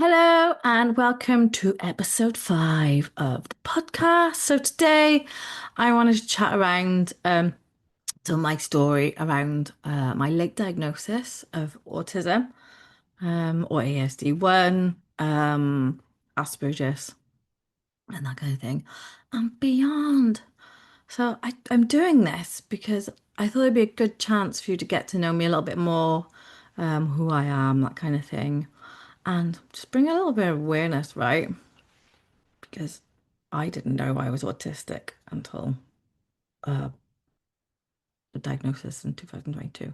Hello and welcome to episode 5 of the podcast. So today I wanted to chat around my story around my late diagnosis of autism or ASD1, Asperger's and that kind of thing and beyond. I'm doing this because I thought it'd be a good chance for you to get to know me a little bit more, who I am, that kind of thing, and just bring a little bit of awareness, right? Because I didn't know I was autistic until uh, the diagnosis in 2022.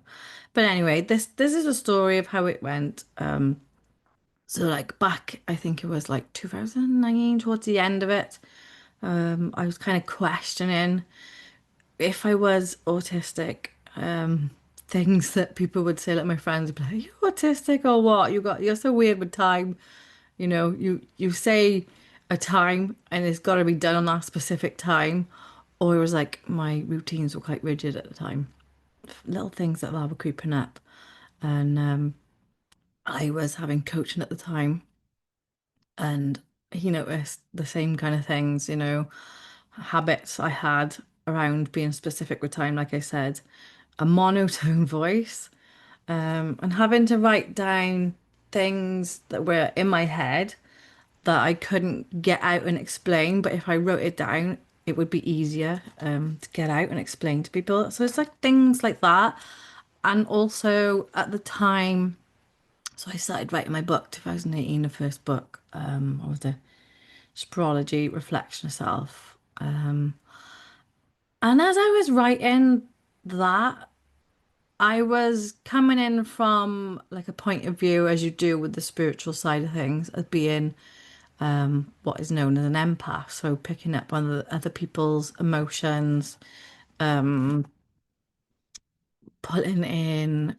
But anyway, this is a story of how it went. So like back, I think it was like 2019, towards the end of it, I was kind of questioning if I was autistic. Things that people would say, like my friends would be like, "Are you autistic or what? You're so weird with time." You say a time and it's got to be done on that specific time. Or it was like my routines were quite rigid at the time. Little things like that were creeping up. And I was having coaching at the time, and he noticed the same kind of things, habits I had around being specific with time, like I said, a monotone voice, and having to write down things that were in my head that I couldn't get out and explain, but if I wrote it down, it would be easier to get out and explain to people. So it's like things like that. And also at the time, so I started writing my book, 2018, the first book. I was the Spirology, Reflection of Self. And as I was writing that, I was coming in from like a point of view, as you do with the spiritual side of things, as being what is known as an empath. So picking up on the other people's emotions, putting in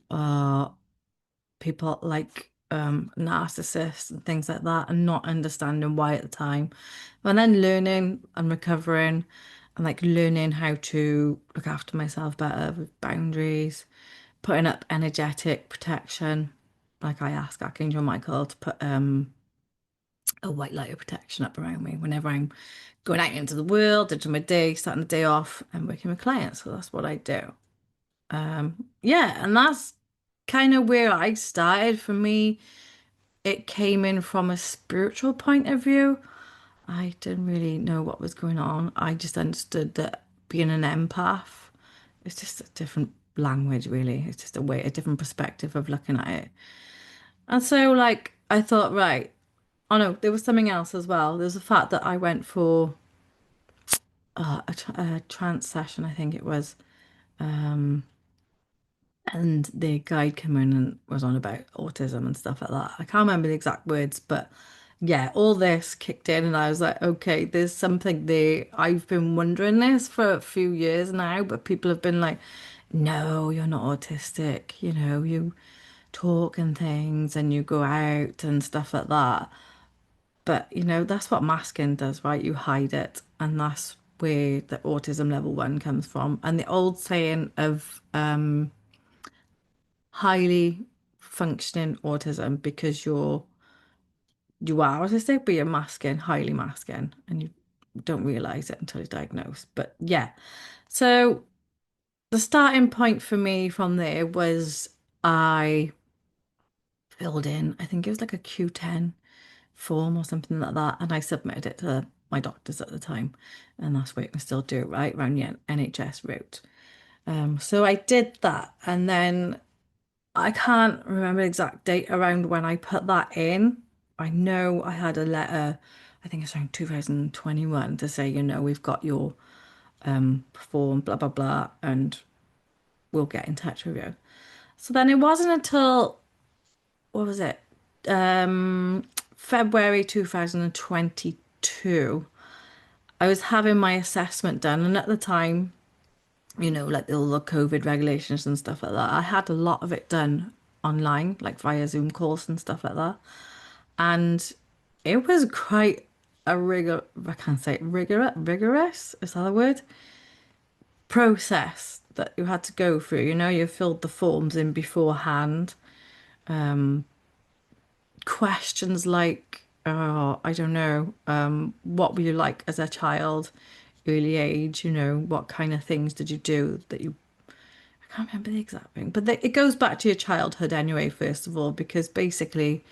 people like narcissists and things like that, and not understanding why at the time. And then learning and recovering and like learning how to look after myself better with boundaries, putting up energetic protection. Like I ask Archangel Michael to put a white light of protection up around me whenever I'm going out into the world, into my day, starting the day off and working with clients. So that's what I do. Yeah, and that's kind of where I started. For me, it came in from a spiritual point of view. I didn't really know what was going on. I just understood that being an empath is just a different language, really. It's just a different perspective of looking at it. And so, like, I thought, right, oh no, there was something else as well. There's the fact that I went for a trance session, I think it was, and the guide came in and was on about autism and stuff like that. I can't remember the exact words, but yeah, all this kicked in, and I was like, okay, there's something there. I've been wondering this for a few years now, but people have been like, no, you're not autistic. You talk and things and you go out and stuff like that. But that's what masking does, right? You hide it, and that's where the autism level 1 comes from. And the old saying of highly functioning autism, because you are autistic, but you're masking, highly masking, and you don't realize it until you're diagnosed. But yeah, so the starting point for me from there was I filled in, I think it was like a Q10 form or something like that, and I submitted it to my doctors at the time, and that's where you can still do it, right, around the NHS route. So I did that, and then I can't remember the exact date around when I put that in. I know I had a letter, I think it's around 2021, to say, we've got your form, blah, blah, blah, and we'll get in touch with you. So then it wasn't until, what was it? Um, February 2022, I was having my assessment done. And at the time, like all the COVID regulations and stuff like that, I had a lot of it done online, like via Zoom calls and stuff like that. And it was quite a I can't say rigorous, is that a word? Process that you had to go through. You filled the forms in beforehand. questions like, oh, I don't know, what were you like as a child, early age, what kind of things did you do that you, I can't remember the exact thing, but it goes back to your childhood anyway, first of all, because basically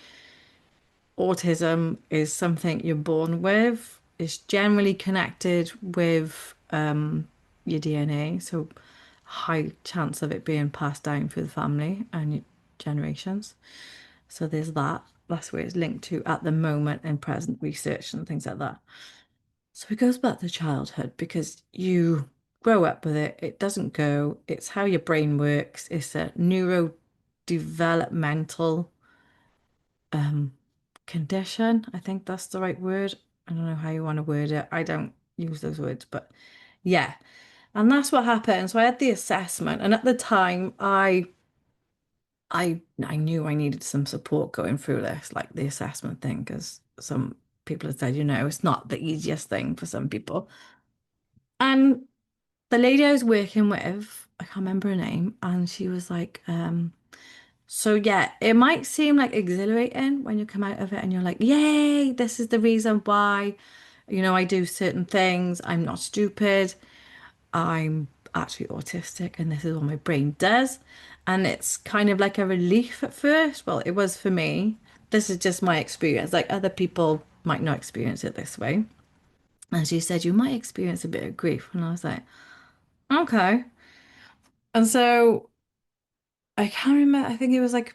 autism is something you're born with. It's generally connected with your DNA, so high chance of it being passed down through the family and generations. So there's that. That's where it's linked to at the moment in present research and things like that. So it goes back to childhood because you grow up with it. It doesn't go. It's how your brain works. It's a neurodevelopmental um condition. I think that's the right word. I don't know how you want to word it. I don't use those words, but yeah. And that's what happened. So I had the assessment, and at the time I knew I needed some support going through this, like the assessment thing, because some people had said, it's not the easiest thing for some people. And the lady I was working with, I can't remember her name, and she was like, so yeah, it might seem like exhilarating when you come out of it and you're like, yay, this is the reason why, I do certain things. I'm not stupid. I'm actually autistic and this is what my brain does. And it's kind of like a relief at first. Well, it was for me. This is just my experience. Like other people might not experience it this way. And she said, you might experience a bit of grief. And I was like, okay. And so I can't remember. I think it was like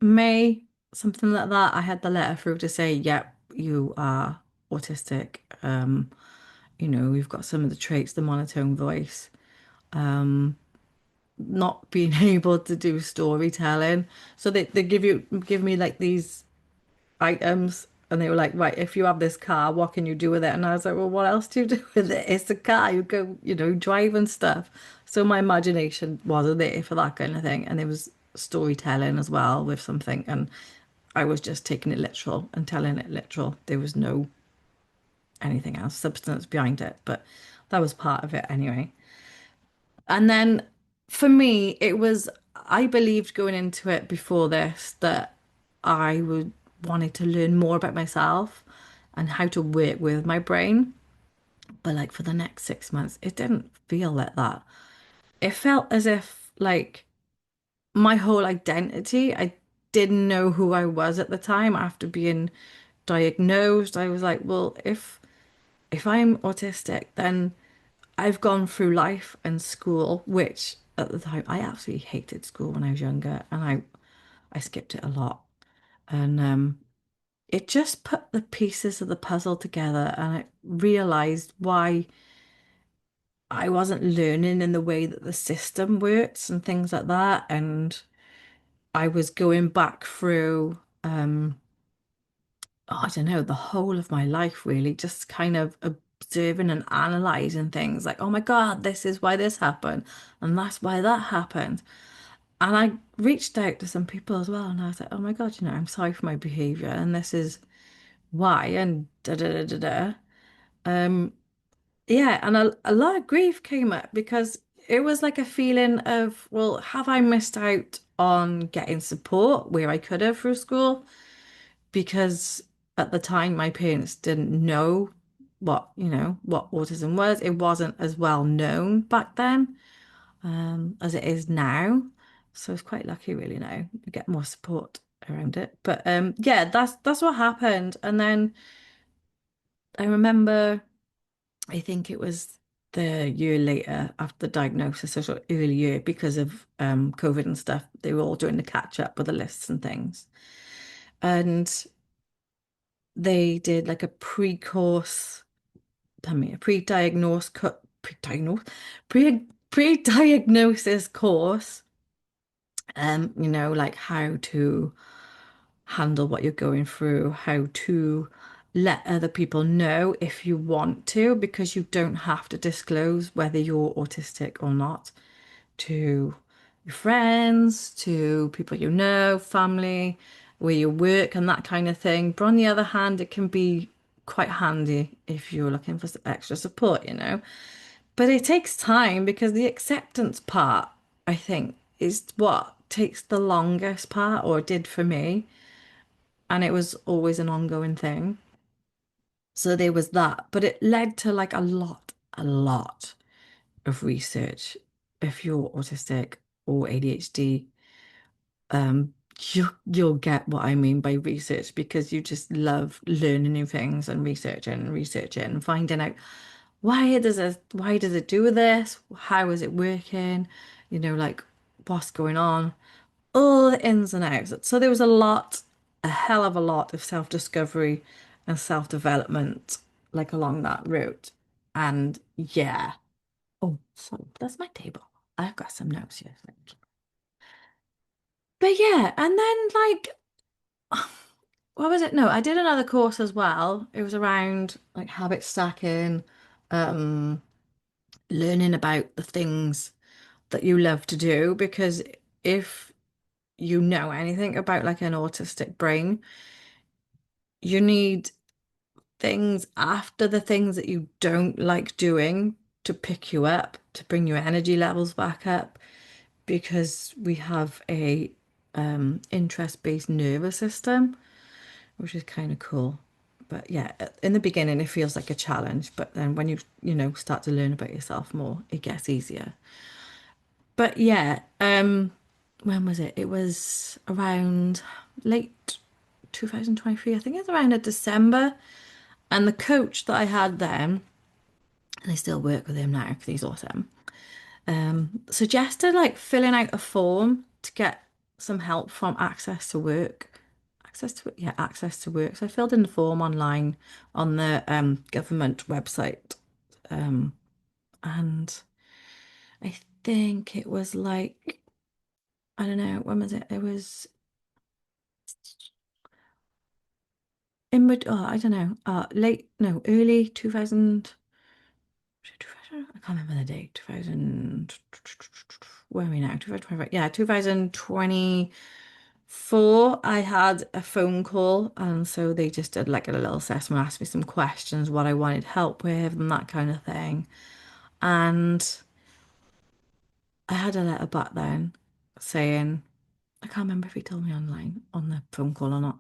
May, something like that. I had the letter through to say, yep, you are autistic. We've got some of the traits, the monotone voice, not being able to do storytelling. So they give me like these items and they were like, right, if you have this car, what can you do with it? And I was like, well, what else do you do with it? It's a car, you go, drive and stuff. So my imagination wasn't there for that kind of thing. And there was storytelling as well with something. And I was just taking it literal and telling it literal. There was no anything else, substance behind it. But that was part of it anyway. And then for me, I believed going into it before this that I would wanted to learn more about myself and how to work with my brain. But like for the next 6 months, it didn't feel like that. It felt as if like my whole identity, I didn't know who I was at the time after being diagnosed. I was like, well, if I'm autistic, then I've gone through life and school, which at the time I absolutely hated school when I was younger, and I skipped it a lot. And it just put the pieces of the puzzle together, and I realized why I wasn't learning in the way that the system works and things like that. And I was going back through oh, I don't know, the whole of my life really, just kind of observing and analyzing things like, oh my God, this is why this happened, and that's why that happened. And I reached out to some people as well, and I was like, oh my God, I'm sorry for my behavior, and this is why, and da da da da da. Um, yeah, and a lot of grief came up because it was like a feeling of, well, have I missed out on getting support where I could have through school? Because at the time my parents didn't know what autism was. It wasn't as well known back then as it is now. So it's quite lucky really now to get more support around it. But yeah, that's what happened. And then I remember I think it was the year later after the diagnosis, so sort of early year because of COVID and stuff, they were all doing the catch up with the lists and things. And they did like a pre-course, a pre-diagnosis course, like how to handle what you're going through, how to let other people know if you want to, because you don't have to disclose whether you're autistic or not to your friends, to people family, where you work, and that kind of thing. But on the other hand, it can be quite handy if you're looking for some extra support. But it takes time because the acceptance part, I think, is what takes the longest part, or did for me. and it was always an ongoing thing. So there was that, but it led to like a lot of research. If you're autistic or ADHD, um, you'll get what I mean by research because you just love learning new things and researching and finding out why does it do this? How is it working? Like what's going on? All the ins and outs. So there was a hell of a lot of self-discovery and self-development like along that route. And yeah. Oh, sorry, that's my table. I've got some notes here. But yeah, and then like what was it? No, I did another course as well. It was around like habit stacking, um, learning about the things that you love to do because if you know anything about like an autistic brain, you need things after the things that you don't like doing to pick you up, to bring your energy levels back up, because we have a interest-based nervous system, which is kind of cool. But yeah, in the beginning it feels like a challenge, but then when you start to learn about yourself more, it gets easier. But yeah, when was it? It was around late 2023. I think it's around a December. And the coach that I had then, and I still work with him now because he's awesome, suggested like filling out a form to get some help from access to work. Access to work. So I filled in the form online on the government website. And I think it was like, I don't know, when was it? It was I don't know, late, no, early 2000. I can't remember the date. 2000. Where are we now? 2025. Yeah, 2024. I had a phone call, and so they just did like a little assessment, asked me some questions, what I wanted help with, and that kind of thing. And I had a letter back then saying, I can't remember if he told me online on the phone call or not,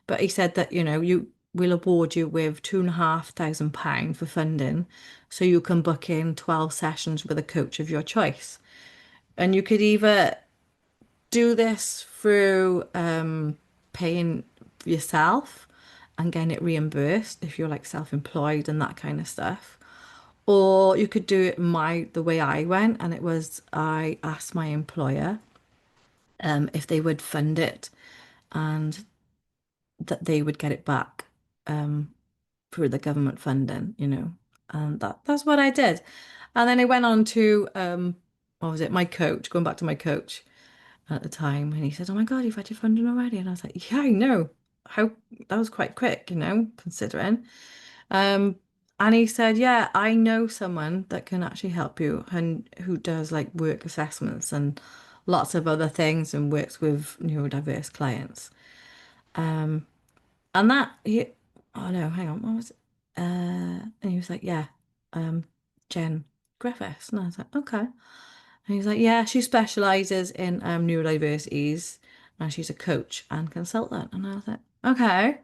but he said that, you will award you with £2,500 for funding so you can book in 12 sessions with a coach of your choice. And you could either do this through paying yourself and getting it reimbursed if you're like self-employed and that kind of stuff. Or you could do it the way I went, and it was I asked my employer if they would fund it and that they would get it back through the government funding. And that's what I did. And then I went on to what was it, my coach, going back to my coach at the time, and he said, "Oh my God, you've had your funding already." And I was like, "Yeah, I know. How that was quite quick, considering." Um, and he said, "Yeah, I know someone that can actually help you and who does like work assessments and lots of other things and works with neurodiverse clients." And oh no, hang on, what was it? And he was like, "Yeah, um, Jen Griffiths." And I was like, "Okay." And he was like, "Yeah, she specializes in neurodiversities and she's a coach and consultant." And I was like, "Okay."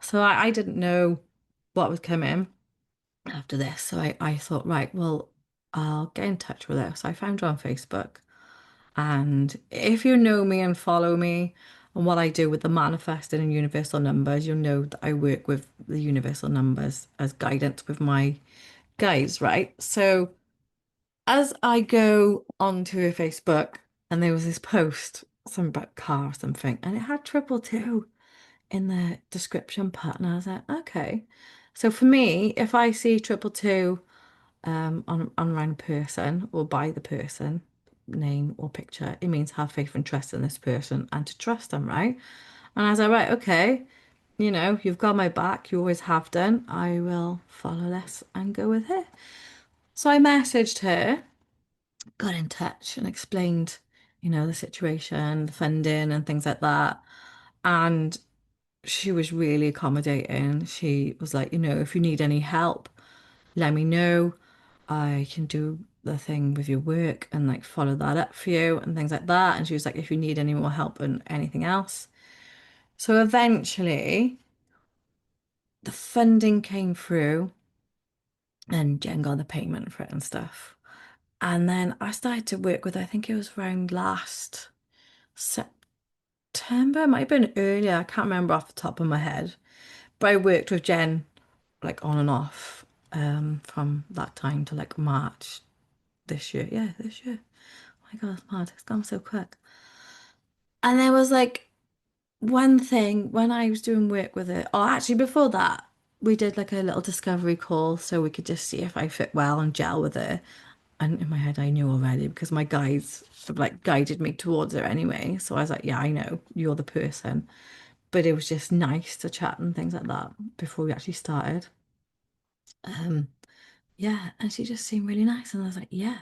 So I didn't know what was coming after this. So I thought, right, well, I'll get in touch with her. So I found her on Facebook. And if you know me and follow me and what I do with the manifesting and universal numbers, you'll know that I work with the universal numbers as guidance with my guides, right? So as I go onto her Facebook, and there was this post, something about car or something, and it had 222 in the description part, and I was like, okay. So for me, if I see 222 on around person or by the person, name or picture, it means have faith and trust in this person and to trust them, right? And I was like, right, okay, you've got my back, you always have done. I will follow this and go with her. So I messaged her, got in touch and explained, the situation, the funding and things like that. And she was really accommodating. She was like, if you need any help, let me know. I can do the thing with your work and like follow that up for you and things like that. And she was like, if you need any more help and anything else, So eventually the funding came through and Jen got the payment for it and stuff. And then I started to work with, I think it was around last September, it might have been earlier, I can't remember off the top of my head. But I worked with Jen like on and off from that time to like March this year. Yeah, this year. Oh my God, it's mad. It's gone so quick. And there was like one thing when I was doing work with it, or actually before that, we did like a little discovery call so we could just see if I fit well and gel with her. And in my head, I knew already because my guides have like guided me towards her anyway. So I was like, yeah, I know you're the person. But it was just nice to chat and things like that before we actually started. Um, yeah, and she just seemed really nice. And I was like, yeah.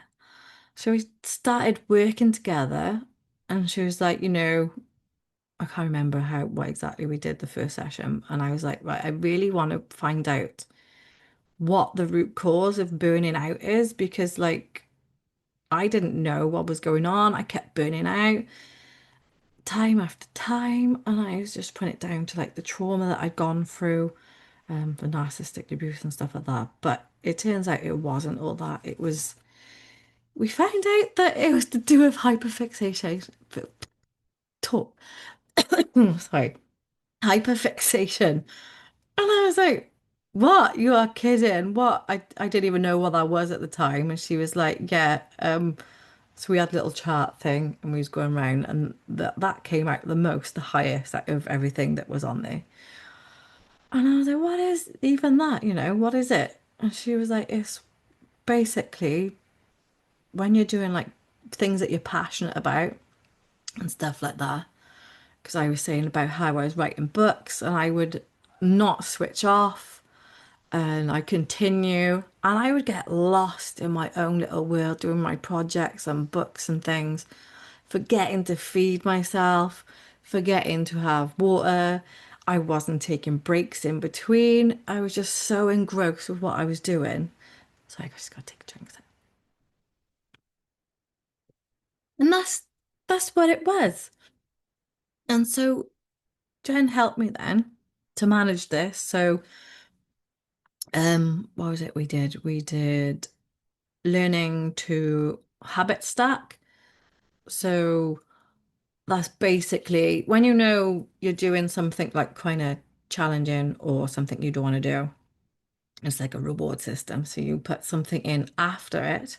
So we started working together, and she was like, I can't remember how what exactly we did the first session. And I was like, right, I really want to find out what the root cause of burning out is because like I didn't know what was going on. I kept burning out time after time, and I was just putting it down to like the trauma that I'd gone through, the narcissistic abuse and stuff like that. But it turns out it wasn't all that. We found out that it was to do with hyperfixation. Talk. Sorry. Hyperfixation. And I was like, what? You are kidding. What? I didn't even know what that was at the time. And she was like, yeah. So we had a little chart thing and we was going around and that came out the most, the highest out of everything that was on there. And I was like, what is even that? What is it? And she was like, it's basically when you're doing like things that you're passionate about and stuff like that. Because I was saying about how I was writing books and I would not switch off and I continue and I would get lost in my own little world doing my projects and books and things, forgetting to feed myself, forgetting to have water. I wasn't taking breaks in between. I was just so engrossed with what I was doing. So I just got to take a drink. And that's what it was. And so Jen helped me then to manage this. So what was it we did? We did learning to habit stack. So that's basically when you know you're doing something like kind of challenging or something you don't want to do. It's like a reward system. So you put something in after it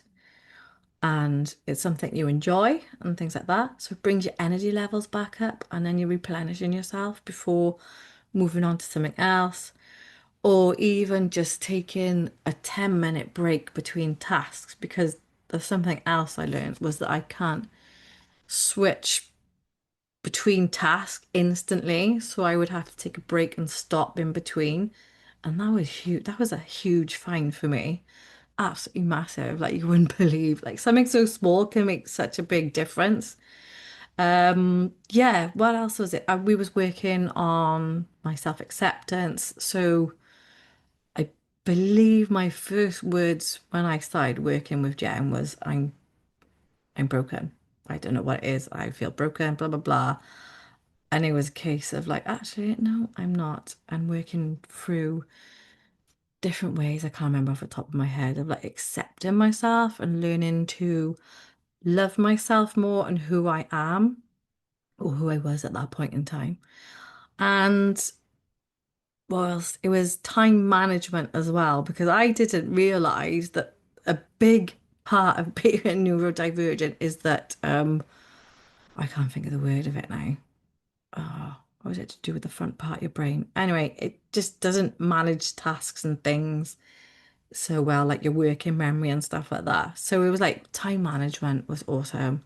and it's something you enjoy and things like that. So it brings your energy levels back up and then you're replenishing yourself before moving on to something else. Or even just taking a 10-minute break between tasks because there's something else I learned was that I can't switch between tasks instantly. So I would have to take a break and stop in between. And that was huge. That was a huge find for me. Absolutely massive. Like you wouldn't believe. Like something so small can make such a big difference. Yeah, what else was it? We was working on my self-acceptance. So I believe my first words when I started working with Jen was I'm broken. I don't know what it is. I feel broken, blah blah blah. And it was a case of like, actually, no, I'm not. I'm working through different ways. I can't remember off the top of my head of like accepting myself and learning to love myself more and who I am or who I was at that point in time. And was it was time management as well because I didn't realize that a big part of being neurodivergent is that I can't think of the word of it now. Oh, what was it to do with the front part of your brain? Anyway, it just doesn't manage tasks and things so well, like your working memory and stuff like that. So it was like time management was awesome.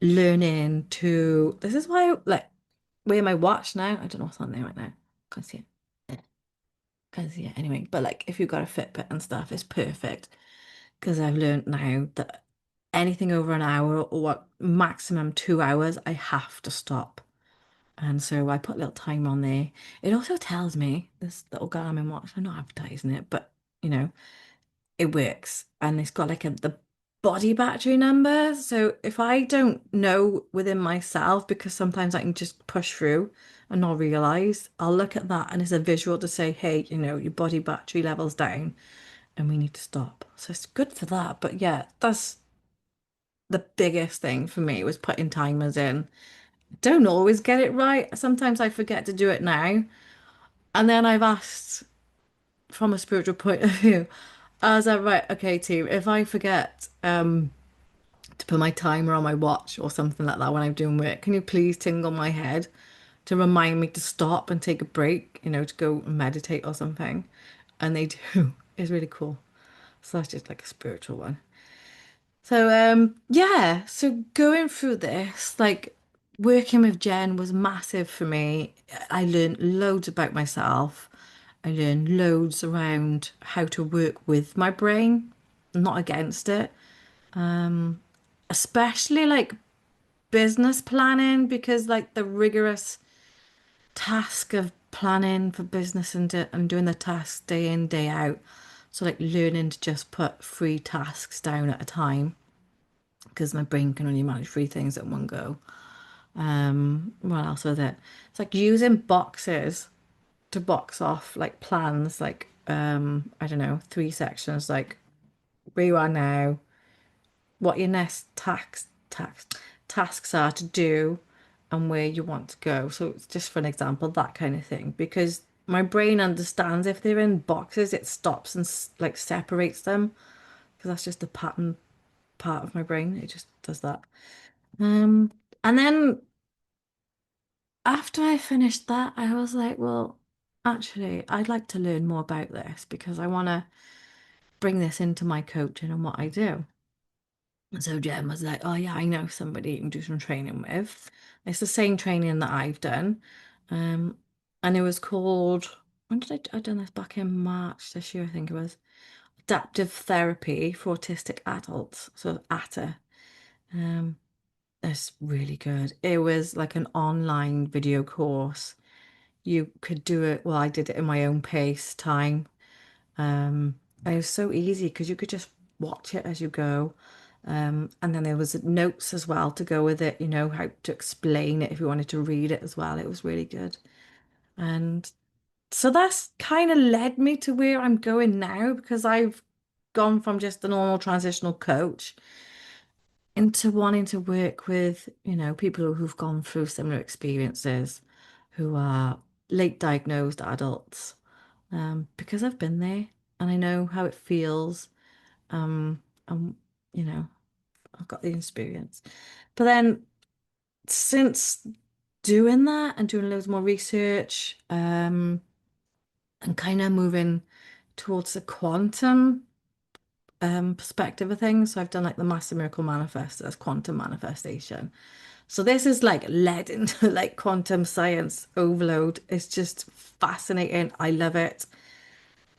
Learning to this is why like wear my watch now. I don't know what's on there right now. Can't see it. Can't see it anyway. But like if you've got a Fitbit and stuff, it's perfect. Because I've learned now that anything over an hour or what maximum 2 hours, I have to stop. And so I put a little timer on there. It also tells me this little Garmin watch. I'm not advertising it, but you know, it works. And it's got like the body battery number. So if I don't know within myself, because sometimes I can just push through and not realize. I'll look at that and it's a visual to say, hey, your body battery level's down and we need to stop. So it's good for that. But yeah, that's the biggest thing for me was putting timers in. Don't always get it right. Sometimes I forget to do it now. And then I've asked from a spiritual point of view, I was like, right, okay, team, if I forget to put my timer on my watch or something like that when I'm doing work, can you please tingle my head to remind me to stop and take a break, to go and meditate or something? And they do. It's really cool. So that's just like a spiritual one. So yeah, so going through this, like working with Jen was massive for me. I learned loads about myself. I learned loads around how to work with my brain, not against it. Especially like business planning because like the rigorous task of planning for business and doing the tasks day in, day out. So like learning to just put 3 tasks down at a time because my brain can only manage 3 things at one go. What else with it? It's like using boxes to box off like plans, like I don't know, 3 sections, like where you are now, what your next tasks are to do, and where you want to go. So it's just for an example, that kind of thing. Because my brain understands if they're in boxes, it stops and like separates them. Because that's just the pattern part of my brain. It just does that. Um, and then after I finished that, I was like, well, actually, I'd like to learn more about this because I want to bring this into my coaching and what I do. And so Jen was like, oh, yeah, I know somebody you can do some training with. It's the same training that I've done. Um, and it was called, when did I done this back in March this year, I think it was, Adaptive Therapy for Autistic Adults. So ATA. Um, it's really good. It was like an online video course. You could do it, well, I did it in my own pace, time. It was so easy because you could just watch it as you go. And then there was notes as well to go with it, how to explain it if you wanted to read it as well. It was really good. And so that's kind of led me to where I'm going now because I've gone from just a normal transitional coach into wanting to work with, people who've gone through similar experiences, who are late diagnosed adults, because I've been there and I know how it feels. And, you know, I've got the experience. But then since doing that and doing loads more research, and kind of moving towards the quantum perspective of things. So I've done like the Master Miracle Manifest as quantum manifestation. So this is like led into like quantum science overload. It's just fascinating. I love it.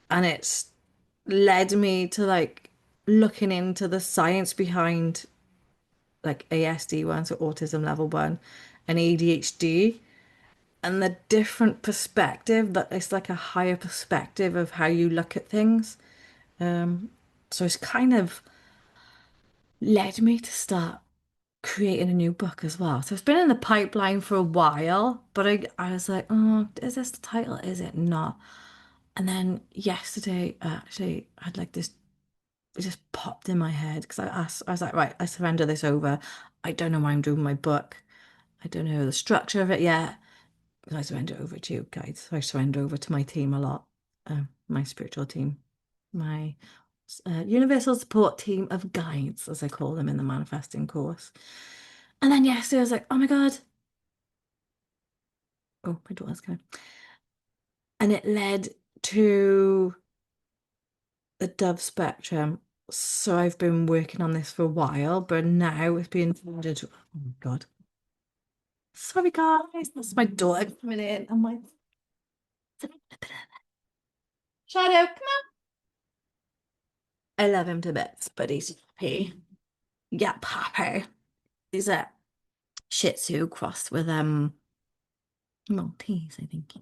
And it's led me to like looking into the science behind like ASD one, so autism level 1, and ADHD, and the different perspective that it's like a higher perspective of how you look at things. So it's kind of led me to start creating a new book as well. So it's been in the pipeline for a while, but I was like, oh, is this the title? Is it not? And then yesterday, actually, I had like this, it just popped in my head because I was like, right, I surrender this over. I don't know why I'm doing my book. I don't know the structure of it yet. But I surrender over to you guys. So I surrender over to my team a lot, my spiritual team, my universal support team of guides, as I call them in the manifesting course. And then yesterday I was like, oh my God. Oh, my daughter's going. And it led to the Dove spectrum. So I've been working on this for a while, but now it's being funded. Oh my God. Sorry, guys. That's my daughter coming in. I'm like, Shadow, come on. I love him to bits, but he's happy. Yeah, happy. He's a Shih Tzu crossed with Maltese, I think.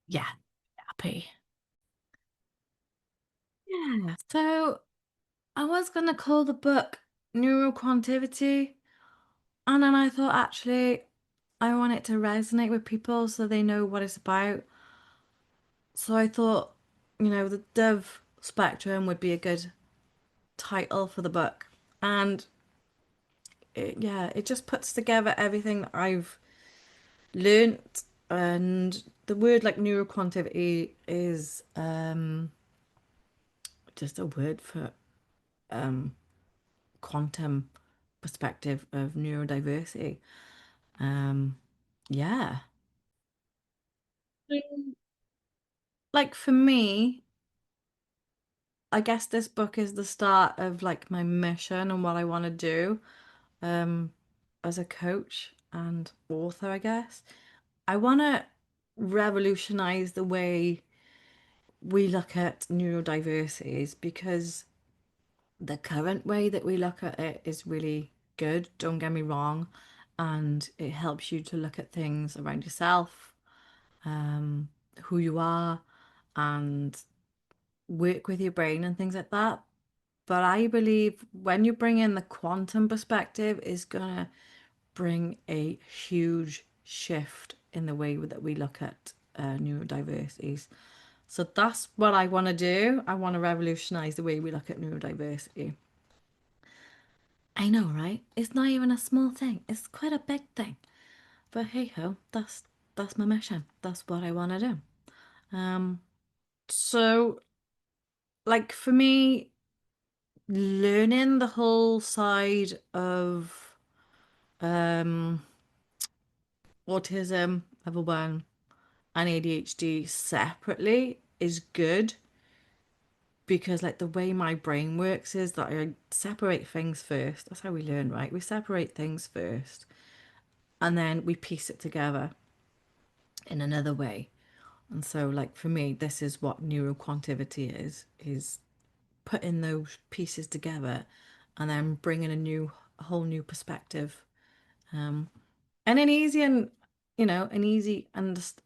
Yeah, happy. Yeah. So I was gonna call the book Neuroquantivity, and then I thought actually I want it to resonate with people so they know what it's about. So I thought, the Dove Spectrum would be a good title for the book. And yeah, it just puts together everything that I've learnt. And the word like neuroquantivity is just a word for um, quantum perspective of neurodiversity. Um, yeah. Like for me, I guess this book is the start of like my mission and what I want to do um as a coach and author, I guess. I want to revolutionize the way we look at neurodiversities because the current way that we look at it is really good, don't get me wrong, and it helps you to look at things around yourself, um, who you are, and work with your brain and things like that. But I believe when you bring in the quantum perspective is gonna bring a huge shift in the way that we look at neurodiversities. So that's what I want to do. I want to revolutionize the way we look at neurodiversity. I know, right? It's not even a small thing. It's quite a big thing. But hey ho, that's my mission. That's what I want to do. Um, so like for me, learning the whole side of um autism level one and ADHD separately is good because like the way my brain works is that I separate things first. That's how we learn, right? We separate things first and then we piece it together in another way. And so like for me, this is what neuroquantivity is putting those pieces together and then bringing a whole new perspective. Um, and an easy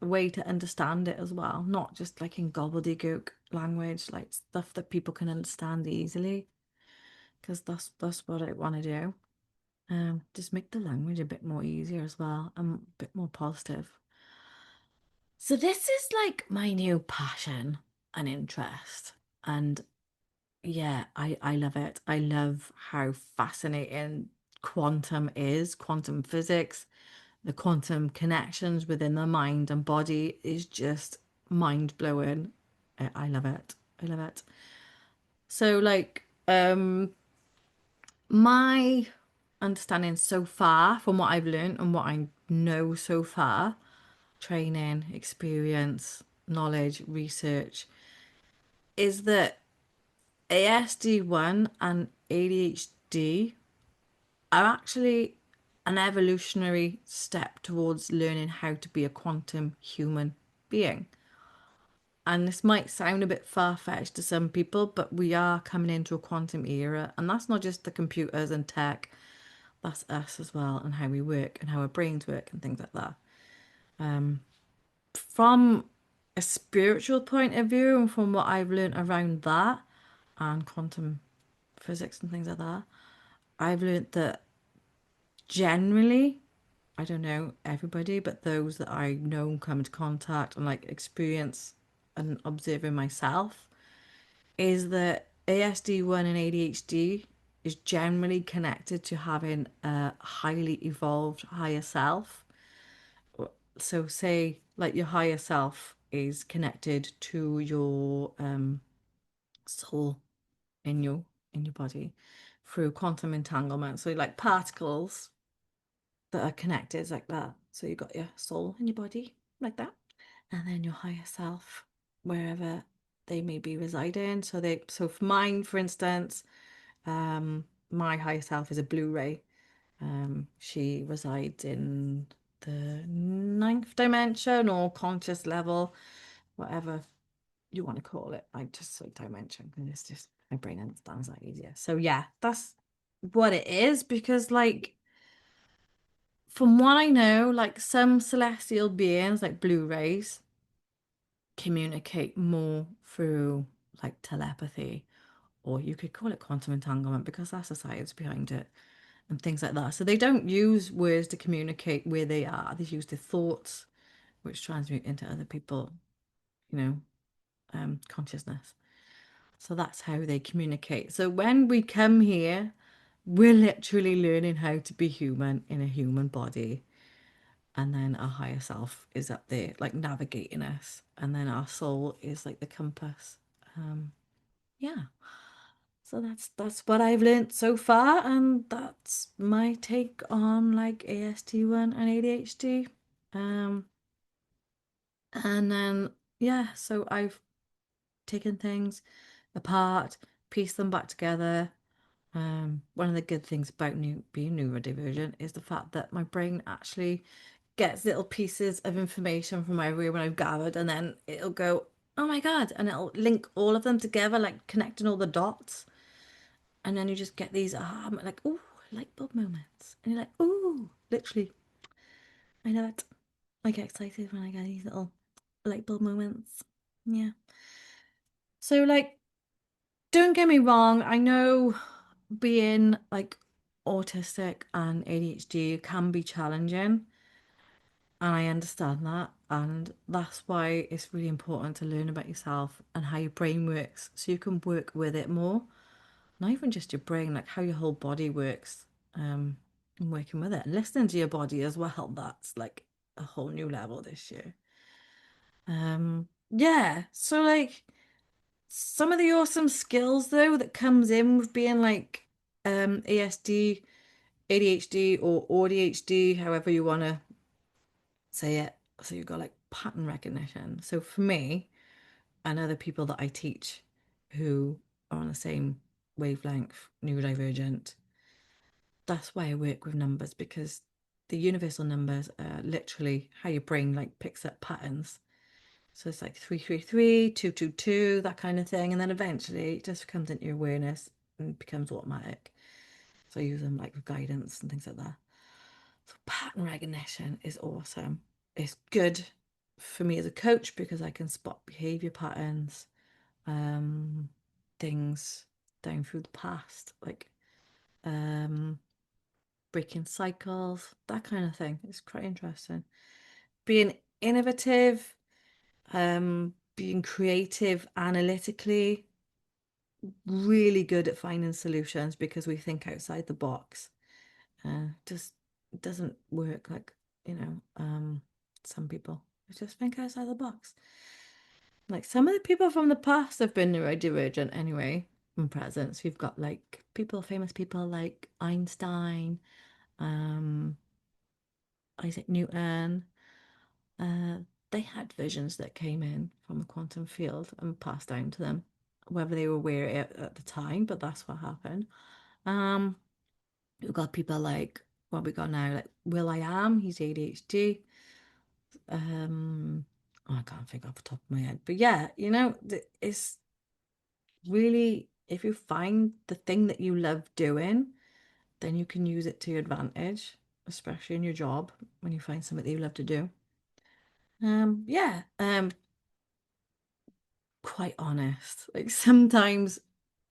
way to understand it as well, not just like in gobbledygook language, like stuff that people can understand easily, because that's what I want to do. Just make the language a bit more easier as well, and a bit more positive. So this is like my new passion and interest, and yeah, I love it. I love how fascinating quantum physics, the quantum connections within the mind and body is just mind blowing. I love it. I love it. So like my understanding so far from what I've learned and what I know so far, training, experience, knowledge, research, is that ASD1 and ADHD are actually an evolutionary step towards learning how to be a quantum human being. And this might sound a bit far-fetched to some people, but we are coming into a quantum era. And that's not just the computers and tech, that's us as well, and how we work and how our brains work and things like that. From a spiritual point of view, and from what I've learned around that and quantum physics and things like that, I've learned that generally, I don't know everybody, but those that I know and come into contact and like experience and observing myself is that ASD1 and ADHD is generally connected to having a highly evolved higher self. So say like your higher self is connected to your soul in your body through quantum entanglement. So like particles that are connected like that. So you got your soul in your body like that, and then your higher self wherever they may be residing. So for mine, for instance, my higher self is a Blu-ray. She resides in the ninth dimension or conscious level, whatever you want to call it. I just say dimension because it's just my brain understands that easier. So yeah, that's what it is because like from what I know, like some celestial beings, like Blu-rays, communicate more through like telepathy, or you could call it quantum entanglement because that's the science behind it. and things like that. So they don't use words to communicate where they are. They use their thoughts, which transmute into other people, you know, consciousness. So that's how they communicate. So when we come here, we're literally learning how to be human in a human body. And then our higher self is up there, like navigating us. And then our soul is like the compass. Yeah. So that's what I've learned so far, and that's my take on like ASD1 and ADHD. Um, and then yeah, so I've taken things apart, pieced them back together. One of the good things about being neurodivergent is the fact that my brain actually gets little pieces of information from everywhere when I've gathered, and then it'll go, oh my God, and it'll link all of them together, like connecting all the dots. And then you just get these, like, ooh, light bulb moments. And you're like, ooh, literally, I know it. I get excited when I get these little light bulb moments. Yeah. So, like, don't get me wrong, I know being like autistic and ADHD can be challenging, and I understand that. And that's why it's really important to learn about yourself and how your brain works so you can work with it more. Not even just your brain, like how your whole body works, and working with it and listening to your body as well. That's like a whole new level this year. Yeah. So like some of the awesome skills though that comes in with being like ASD, ADHD or ADHD, however you want to say it. So you've got like pattern recognition. So for me and other people that I teach who are on the same wavelength, neurodivergent, that's why I work with numbers, because the universal numbers are literally how your brain like picks up patterns. So it's like 333, 222, that kind of thing. And then eventually it just comes into your awareness and becomes automatic. So I use them like with guidance and things like that. So pattern recognition is awesome. It's good for me as a coach because I can spot behavior patterns, um, things down through the past, like um breaking cycles, that kind of thing. It's quite interesting. Being innovative, being creative analytically, really good at finding solutions because we think outside the box. Just doesn't work like, you know, some people. We just think outside the box. Like some of the people from the past have been neurodivergent anyway, in presence. We've got like people, famous people like Einstein, um, Isaac Newton. Uh, they had visions that came in from the quantum field and passed down to them, whether they were aware of it at the time, but that's what happened. Um, we've got people like what we got now, like Will I Am, he's ADHD. Oh, I can't think off the top of my head, but yeah, you know, it's really if you find the thing that you love doing, then you can use it to your advantage, especially in your job when you find something that you love to do. Yeah, quite honest. Like sometimes a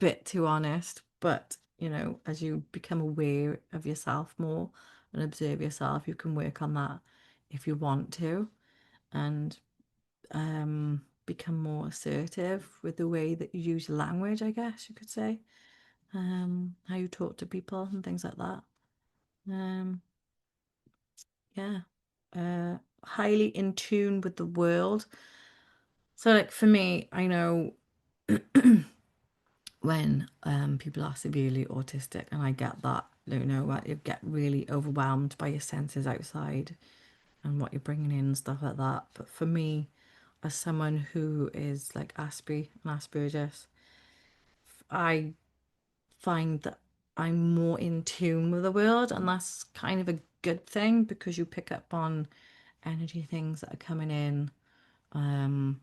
bit too honest, but you know, as you become aware of yourself more and observe yourself, you can work on that if you want to, and become more assertive with the way that you use your language, I guess you could say. How you talk to people and things like that. Um, yeah. Highly in tune with the world. So like for me, I know when people are severely autistic, and I get that, you know, what you get really overwhelmed by your senses outside and what you're bringing in and stuff like that. But for me, as someone who is like and Asperger's, I find that I'm more in tune with the world, and that's kind of a good thing because you pick up on energy things that are coming in, um,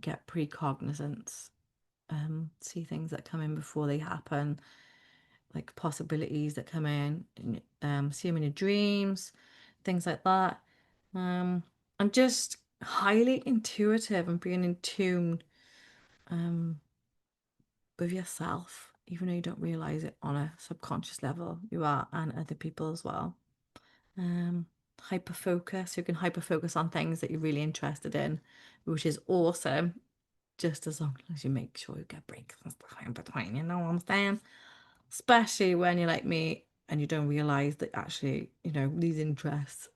get precognizance, see things that come in before they happen, like possibilities that come in, see them in your dreams, things like that. I'm just highly intuitive and being in tune um, with yourself even though you don't realize it on a subconscious level, you are, and other people as well. Um, hyper focus. You can hyper focus on things that you're really interested in, which is awesome. Just as long as you make sure you get breaks and stuff in between, you know what I'm saying? Especially when you're like me and you don't realize that actually, these interests,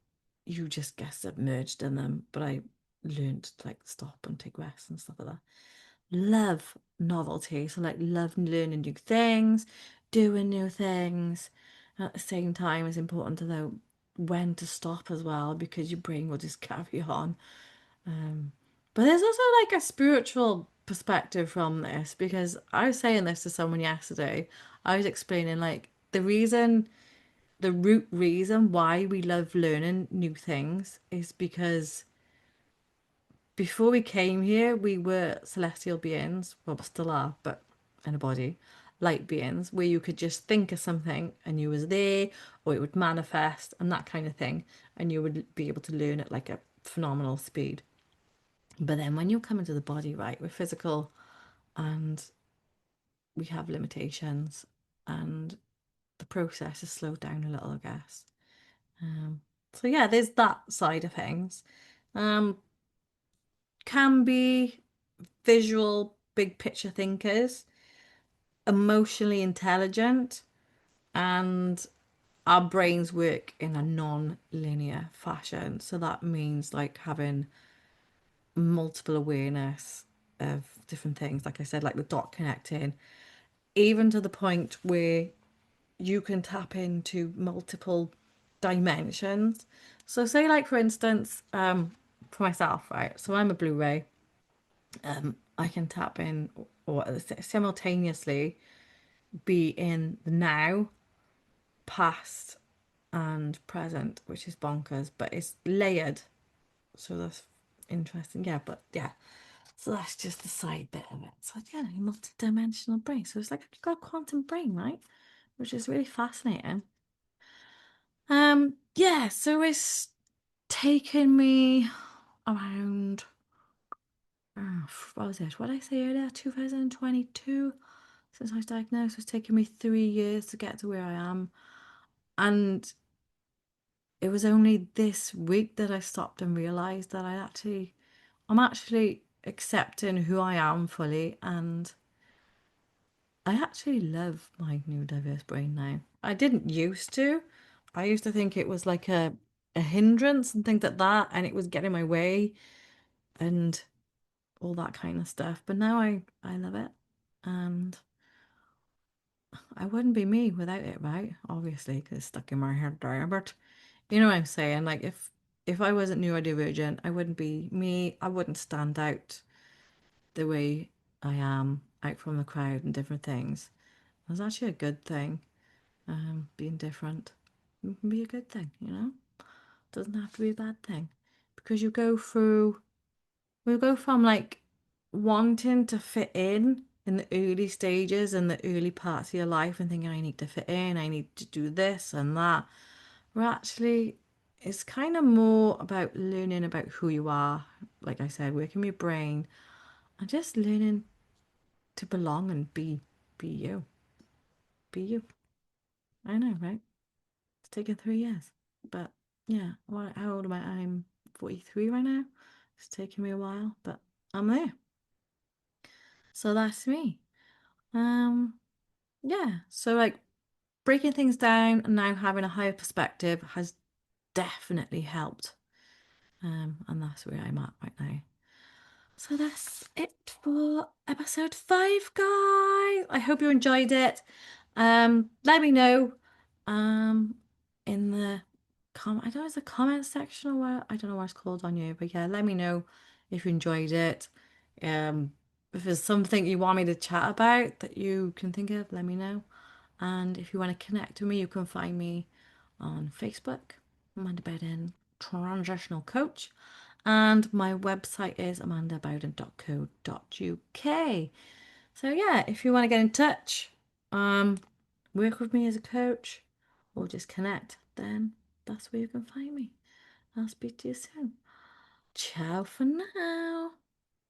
you just get submerged in them. But I learned to like stop and take rest and stuff like that. Love novelty. So like love learning new things, doing new things. At the same time, it's important to know when to stop as well because your brain will just carry on. But there's also like a spiritual perspective from this because I was saying this to someone yesterday. I was explaining like the root reason why we love learning new things is because before we came here, we were celestial beings. Well, we still are, but in a body, light beings, where you could just think of something and you was there, or it would manifest and that kind of thing, and you would be able to learn at like a phenomenal speed. But then when you come into the body, right, we're physical and we have limitations, and the process is slowed down a little, I guess. Um, so yeah, there's that side of things. Um, can be visual, big picture thinkers, emotionally intelligent, and our brains work in a non-linear fashion. So that means like having multiple awareness of different things. Like I said, like the dot connecting, even to the point where you can tap into multiple dimensions. So say like for instance, for myself, right? So I'm a Blu-ray. I can tap in or simultaneously be in the now, past, and present, which is bonkers, but it's layered. So that's interesting. Yeah, but yeah. So that's just the side bit of it. So yeah, multi-dimensional brain. So it's like you've got a quantum brain, right? Which is really fascinating. Yeah, so it's taken me around what was it? What did I say earlier? 2022 since I was diagnosed. It's taken me 3 years to get to where I am. And it was only this week that I stopped and realized that I'm actually accepting who I am fully, and I actually love my neurodiverse brain now. I didn't used to. I used to think it was like a hindrance and things like that, and it was getting in my way and all that kind of stuff. But now I love it, and I wouldn't be me without it, right? Obviously, because it's stuck in my head there. But you know what I'm saying? Like if I wasn't neurodivergent, I wouldn't be me. I wouldn't stand out the way I am out from the crowd and different things. It's actually a good thing. Being different it can be a good thing, you know? Doesn't have to be a bad thing. Because we go from like wanting to fit in the early stages and the early parts of your life and thinking, I need to fit in, I need to do this and that. Where actually, it's kind of more about learning about who you are. Like I said, working your brain and just learning to belong and be you. Be you. I know, right? It's taken 3 years. But yeah, how old am I? I'm 43 right now. It's taken me a while, but I'm there. So that's me. Um, yeah. So like breaking things down and now having a higher perspective has definitely helped. And that's where I'm at right now. So that's it for episode 5, guys. I hope you enjoyed it. Let me know um in the I don't know, it's a comment section or what, I don't know what it's called on you, but yeah, let me know if you enjoyed it. If there's something you want me to chat about that you can think of, let me know. And if you want to connect with me, you can find me on Facebook, Amanda Bowden Transitional Coach, and my website is amandabowden.co.uk. So yeah, if you want to get in touch, work with me as a coach, or just connect, then that's where you can find me. I'll speak to you soon. Ciao for now.